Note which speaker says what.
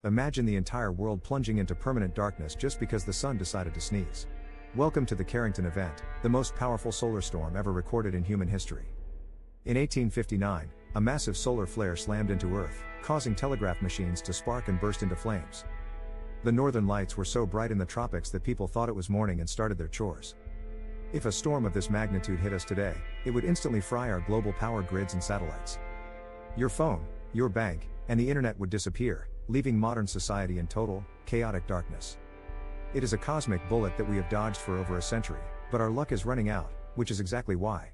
Speaker 1: Imagine the entire world plunging into permanent darkness just because the sun decided to sneeze. Welcome to the Carrington Event, the most powerful solar storm ever recorded in human history. In 1859, a massive solar flare slammed into Earth, causing telegraph machines to spark and burst into flames. The northern lights were so bright in the tropics that people thought it was morning and started their chores. If a storm of this magnitude hit us today, it would instantly fry our global power grids and satellites. Your phone, your bank, and the internet would disappear, leaving modern society in total, chaotic darkness. It is a cosmic bullet that we have dodged for over a century, but our luck is running out, which is exactly why